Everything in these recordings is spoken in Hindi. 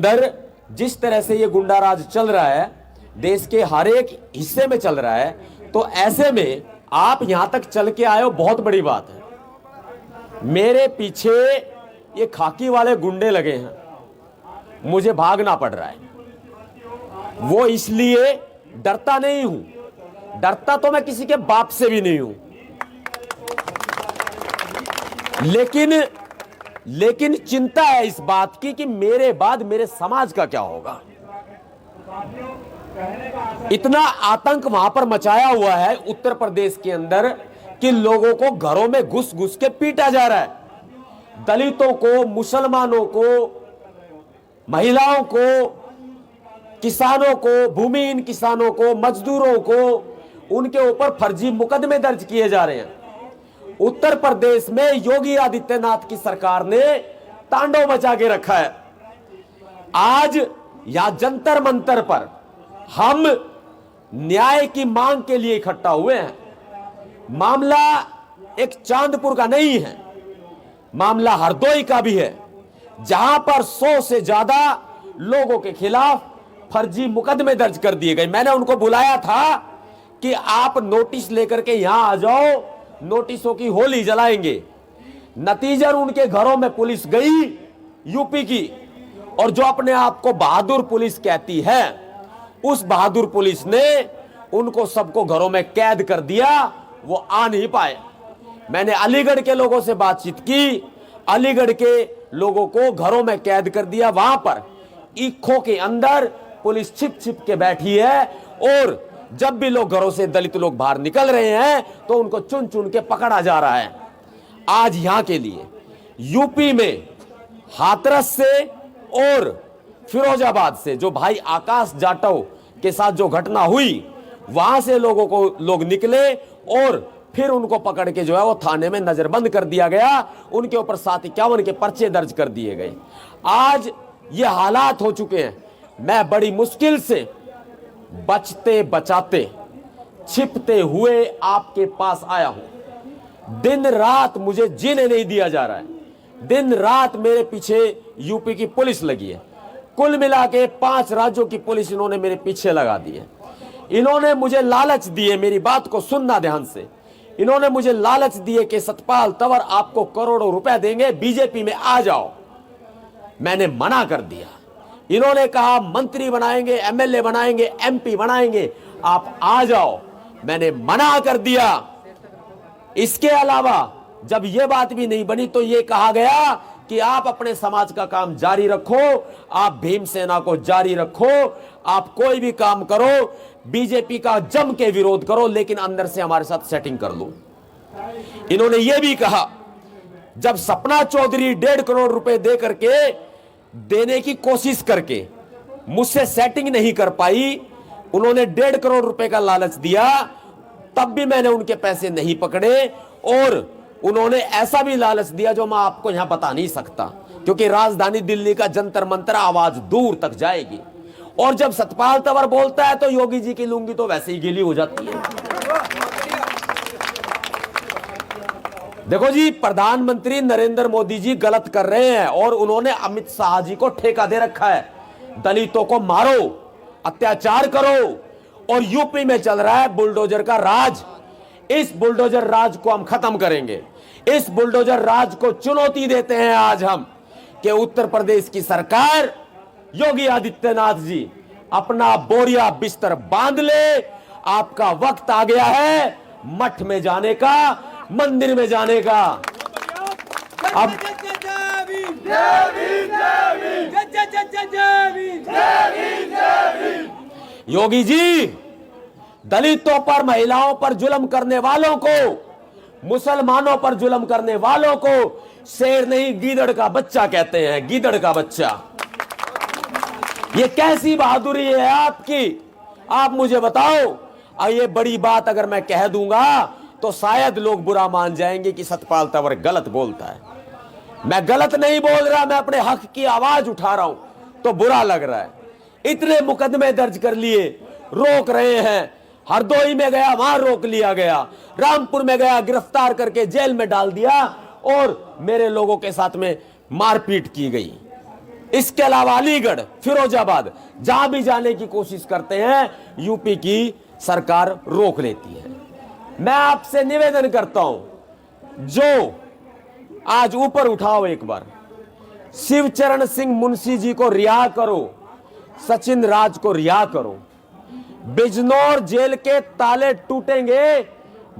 अंदर जिस तरह से ये गुंडा राज चल रहा है, देश के हर एक हिस्से में चल रहा है, तो ऐसे में आप यहां तक चल के आए हो, बहुत बड़ी बात है। मेरे पीछे ये खाकी वाले गुंडे लगे हैं, मुझे भागना पड़ रहा है। वो इसलिए डरता नहीं हूं, डरता तो मैं किसी के बाप से भी नहीं हूं, लेकिन चिंता है इस बात की कि मेरे बाद मेरे समाज का क्या होगा। इतना आतंक वहां पर मचाया हुआ है उत्तर प्रदेश के अंदर कि लोगों को घरों में घुस घुस के पीटा जा रहा है। दलितों को, मुसलमानों को, महिलाओं को, किसानों को, भूमिहीन किसानों को, मजदूरों को, उनके ऊपर फर्जी मुकदमे दर्ज किए जा रहे हैं। उत्तर प्रदेश में योगी आदित्यनाथ की सरकार ने तांडव मचा के रखा है। आज यहां जंतर मंतर पर हम न्याय की मांग के लिए इकट्ठा हुए हैं। मामला एक चांदपुर का नहीं है, मामला हरदोई का भी है, जहां पर 100 से ज्यादा लोगों के खिलाफ फर्जी मुकदमे दर्ज कर दिए गए। मैंने उनको बुलाया था कि आप नोटिस लेकर के यहां आ जाओ, नोटिसों की होली जलाएंगे। नतीजन उनके घरों में पुलिस गई यूपी की, और जो अपने आप को बहादुर पुलिस कहती है, उस बहादुर पुलिस ने उनको सबको घरों में कैद कर दिया, वो आ नहीं पाए। मैंने अलीगढ़ के लोगों से बातचीत की, अलीगढ़ के लोगों को घरों में कैद कर दिया। वहां पर ईखों के अंदर पुलिस छिप छिप के बैठी है, और जब भी लोग घरों से, दलित लोग बाहर निकल रहे हैं, तो उनको चुन चुन के पकड़ा जा रहा है। आज यहां के लिए यूपी में हाथरस से और फिरोजाबाद से जो भाई आकाश जाटव के साथ जो घटना हुई, वहां से लोग निकले और फिर उनको पकड़ के जो है वो थाने में नजरबंद कर दिया गया। उनके ऊपर 751 के पर्चे दर्ज कर दिए गए। आज ये हालात हो चुके हैं। मैं बड़ी मुश्किल से बचते बचाते, छिपते हुए आपके पास आया हूं। दिन रात मुझे जीने नहीं दिया जा रहा है। दिन रात मेरे पीछे यूपी की पुलिस लगी है। कुल मिला के 5 राज्यों की पुलिस इन्होंने मेरे पीछे लगा दी है। इन्होंने मुझे लालच दिए, मेरी बात को सुनना ध्यान से। इन्होंने मुझे लालच दिए कि सतपाल तंवर आपको करोड़ों रुपए देंगे, बीजेपी में आ जाओ। मैंने मना कर दिया। इन्होंने कहा मंत्री बनाएंगे, एमएलए बनाएंगे, एमपी बनाएंगे, आप आ जाओ। मैंने मना कर दिया। इसके अलावा जब यह बात भी नहीं बनी तो यह कहा गया कि आप अपने समाज का काम जारी रखो, आप भीमसेना को जारी रखो, आप कोई भी काम करो, बीजेपी का जम के विरोध करो, लेकिन अंदर से हमारे साथ सेटिंग कर लो। इन्होंने यह भी कहा, जब सपना चौधरी 1.5 करोड़ रुपए दे करके, देने की कोशिश करके मुझसे सेटिंग नहीं कर पाई, उन्होंने 1.5 करोड़ रुपए का लालच दिया, तब भी मैंने उनके पैसे नहीं पकड़े। और उन्होंने ऐसा भी लालच दिया जो मैं आपको यहां बता नहीं सकता, क्योंकि राजधानी दिल्ली का जंतर मंतर आवाज दूर तक जाएगी। और जब सतपाल तंवर बोलता है तो योगी जी की लुंगी तो वैसे ही गीली हो जाती है। देखो जी, प्रधानमंत्री नरेंद्र मोदी जी गलत कर रहे हैं, और उन्होंने अमित शाह जी को ठेका दे रखा है, दलितों को मारो, अत्याचार करो। और यूपी में चल रहा है बुलडोजर का राज। इस बुलडोजर राज को हम खत्म करेंगे। इस बुलडोजर राज को चुनौती देते हैं आज हम कि उत्तर प्रदेश की सरकार, योगी आदित्यनाथ जी, अपना बोरिया बिस्तर बांध ले। आपका वक्त आ गया है मठ में जाने का, मंदिर में जाने का। अब योगी जी, दलितों पर, महिलाओं पर जुल्म करने वालों को, मुसलमानों पर जुल्म करने वालों को शेर नहीं गीदड़ का बच्चा कहते हैं, गीदड़ का बच्चा। ये कैसी बहादुरी है आपकी? आप मुझे बताओ। और ये बड़ी बात अगर मैं कह दूंगा तो शायद लोग बुरा मान जाएंगे कि सतपाल तंवर गलत बोलता है। मैं गलत नहीं बोल रहा, मैं अपने हक की आवाज उठा रहा हूं, तो बुरा लग रहा है। इतने मुकदमे दर्ज कर लिए, रोक रहे हैं। हरदोई में गया, वहां रोक लिया गया। रामपुर में गया, गिरफ्तार करके जेल में डाल दिया, और मेरे लोगों के साथ में मारपीट की गई। इसके अलावा अलीगढ़, फिरोजाबाद, जहां भी जाने की कोशिश करते हैं यूपी की सरकार रोक लेती है। मैं आपसे निवेदन करता हूं, जो आज ऊपर उठाओ, एक बार शिवचरण सिंह मुंशी जी को रिहा करो, सचिन राज को रिहा करो। बिजनौर जेल के ताले टूटेंगे,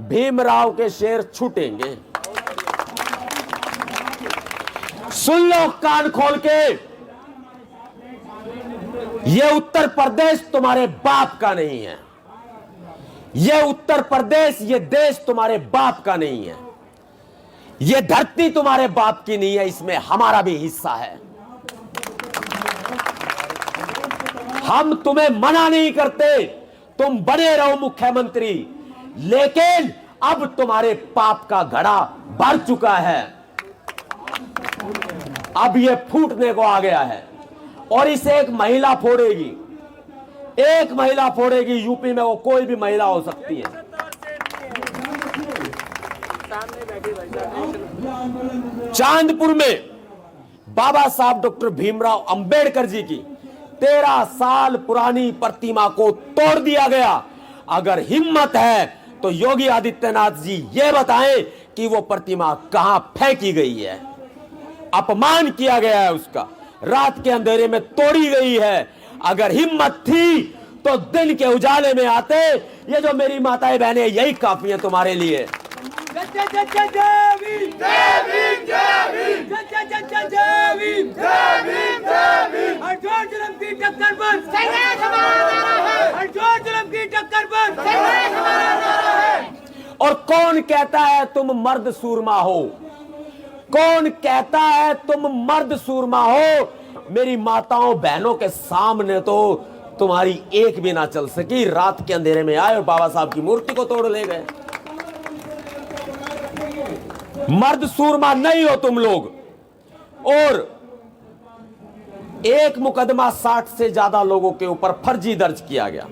भीमराव के शेर छूटेंगे। सुन लो कान खोल के, यह उत्तर प्रदेश तुम्हारे बाप का नहीं है। यह उत्तर प्रदेश, यह देश तुम्हारे बाप का नहीं है। यह धरती तुम्हारे बाप की नहीं है, इसमें हमारा भी हिस्सा है। हम तुम्हें मना नहीं करते, तुम बने रहो मुख्यमंत्री, लेकिन अब तुम्हारे पाप का घड़ा भर चुका है। अब यह फूटने को आ गया है और इसे एक महिला फोड़ेगी। एक महिला फोड़ेगी। यूपी में वो कोई भी महिला हो सकती है। चांदपुर में बाबा साहब डॉक्टर भीमराव अंबेडकर जी की 13 साल पुरानी प्रतिमा को तोड़ दिया गया। अगर हिम्मत है तो योगी आदित्यनाथ जी ये बताएं कि वो प्रतिमा कहां फेंकी गई है। अपमान किया गया है उसका, रात के अंधेरे में तोड़ी गई है। अगर हिम्मत थी तो दिन के उजाले में आते। ये जो मेरी माताएं बहनें, यही काफी है तुम्हारे लिए। और कौन कहता है तुम मर्द सूरमा हो? कौन कहता है तुम मर्द सूरमा हो? मेरी माताओं बहनों के सामने तो तुम्हारी एक भी ना चल सकी। रात के अंधेरे में आए और बाबा साहब की मूर्ति को तोड़ ले गए। मर्द सूरमा नहीं हो तुम लोग। और एक मुकदमा 60 से ज्यादा लोगों के ऊपर फर्जी दर्ज किया गया।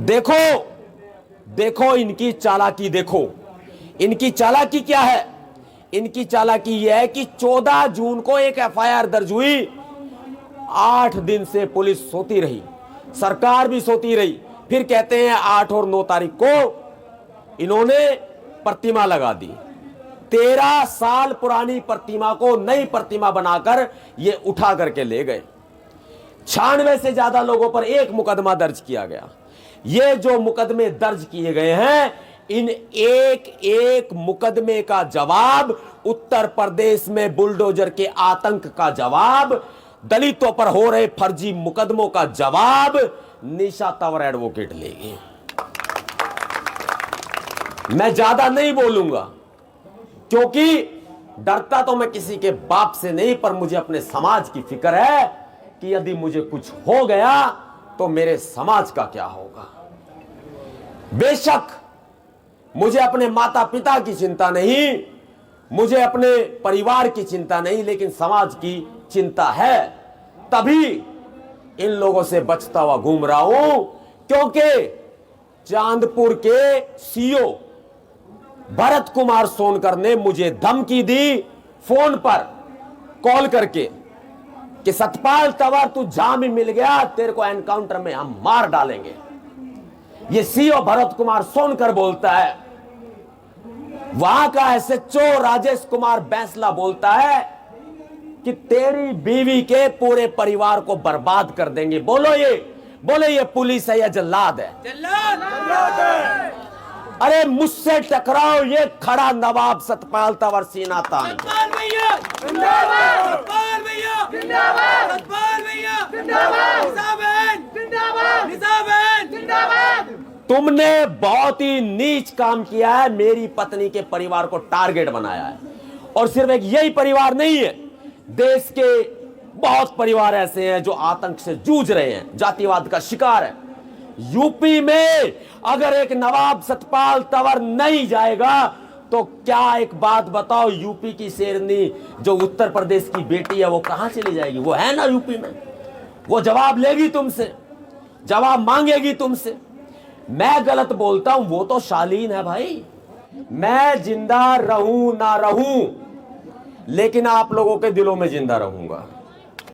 देखो देखो इनकी चालाकी, देखो इनकी चालाकी क्या है। इनकी चालाकी यह है कि 14 जून को एक एफआईआर दर्ज हुई। 8 दिन से पुलिस सोती रही, सरकार भी सोती रही। फिर कहते हैं 8 और 9 तारीख को इन्होंने प्रतिमा लगा दी। 13 साल पुरानी प्रतिमा को नई प्रतिमा बनाकर ये उठा करके ले गए। 96 से ज्यादा लोगों पर एक मुकदमा दर्ज किया गया। ये जो मुकदमे दर्ज किए गए हैं, इन एक एक मुकदमे का जवाब, उत्तर प्रदेश में बुलडोजर के आतंक का जवाब, दलितों पर हो रहे फर्जी मुकदमों का जवाब निशा तंवर एडवोकेट लेगी। मैं ज्यादा नहीं बोलूंगा, क्योंकि डरता तो मैं किसी के बाप से नहीं, पर मुझे अपने समाज की फिक्र है कि यदि मुझे कुछ हो गया तो मेरे समाज का क्या होगा। बेशक मुझे अपने माता पिता की चिंता नहीं, मुझे अपने परिवार की चिंता नहीं, लेकिन समाज की चिंता है। तभी इन लोगों से बचता हुआ घूम रहा हूं, क्योंकि चांदपुर के सीओ भरत कुमार सोनकर ने मुझे धमकी दी फोन पर कॉल करके कि सतपाल तंवर तू जामिन मिल गया, तेरे को एनकाउंटर में हम मार डालेंगे। ये सीओ भरत कुमार सोनकर बोलता है। वहां का एसएचओ राजेश कुमार बैंसला बोलता है कि तेरी बीवी के पूरे परिवार को बर्बाद कर देंगे। बोलो ये पुलिस है या जल्लाद है? जल्लाद है। अरे मुझसे टकराओ, ये खड़ा नवाब सतपाल तंवर सीना तान। तुमने बहुत ही नीच काम किया है, मेरी पत्नी के परिवार को टारगेट बनाया है। और सिर्फ एक यही परिवार नहीं है, देश के बहुत परिवार ऐसे हैं जो आतंक से जूझ रहे हैं, जातिवाद का शिकार है। यूपी में अगर एक नवाब सतपाल तंवर नहीं जाएगा तो क्या, एक बात बताओ, यूपी की शेरनी जो उत्तर प्रदेश की बेटी है वो कहां चली जाएगी? वो है ना यूपी में, वो जवाब लेगी तुमसे, जवाब मांगेगी तुमसे। मैं गलत बोलता हूं, वो तो शालीन है भाई। मैं जिंदा रहूं ना रहूं, लेकिन आप लोगों के दिलों में जिंदा रहूंगा।